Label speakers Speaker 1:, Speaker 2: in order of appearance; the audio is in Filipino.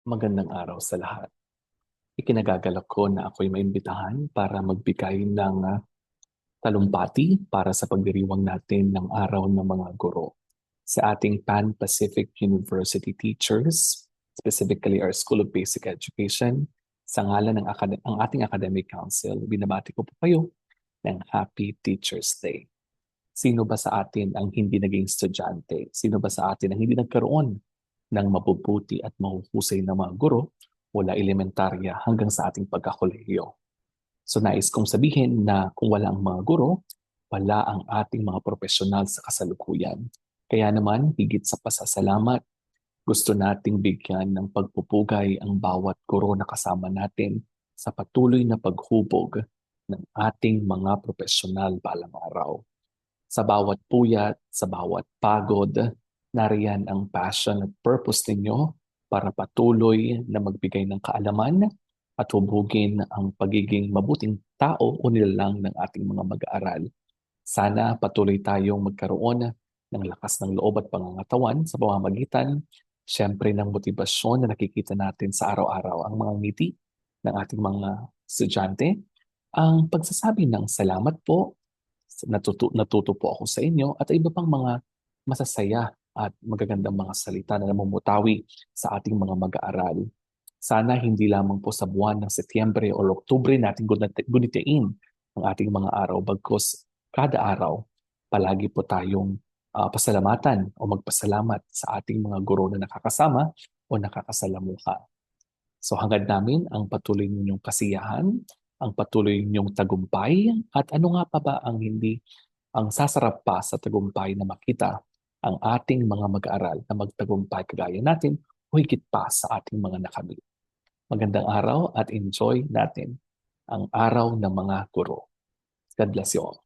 Speaker 1: Magandang araw sa lahat. Ikinagagalak ko na ako'y maimbitahan para magbigay ng talumpati para sa pagdiriwang natin ng Araw ng mga Guro sa ating Pan-Pacific University teachers, specifically our School of Basic Education. Sa ngalan ng ang ating Academic Council, binabati ko po kayo ng Happy Teachers Day. Sino ba sa atin ang hindi naging estudyante? Sino ba sa atin ang hindi nagkaroon ng mabubuti at mahuhusay na mga guro mula elementarya hanggang sa ating pagkakolehiyo? So nais kong sabihin na kung wala ang mga guro, wala ang ating mga profesional sa kasalukuyan. Kaya naman, higit sa pasasalamat, gusto nating bigyan ng pagpupugay ang bawat guro na kasama natin sa patuloy na paghubog ng ating mga profesional balang araw. Sa bawat puyat, sa bawat pagod, nariyan ang passion at purpose ninyo para patuloy na magbigay ng kaalaman at hubugin ang pagiging mabuting tao o nilalang ng ating mga mag-aaral. Sana patuloy tayong magkaroon ng lakas ng loob at pangangatawan sa pamamagitan, syempre ng motibasyon na nakikita natin sa araw-araw ang mga ngiti ng ating mga estudyante, ang pagsasabi ng salamat po, natuto po ako sa inyo at iba pang mga masasaya at magagandang mga salita na namumutawi sa ating mga mag-aaral. Sana hindi lamang po sa buwan ng Setyembre o Oktubre natin gunitain ang ating mga araw bagkus kada araw palagi po tayong pasalamatan o magpasalamat sa ating mga guro na nakakasama o nakakasalamuha. So hangad namin ang patuloy ninyong kasiyahan, ang patuloy ninyong tagumpay, at ano nga pa ba ang hindi ang sasarap pa sa tagumpay na makita ang ating mga mag-aaral na magtagumpay kagaya natin o higit pa sa ating mga nakamit. Magandang araw at enjoy natin ang araw ng mga guro. God bless you all.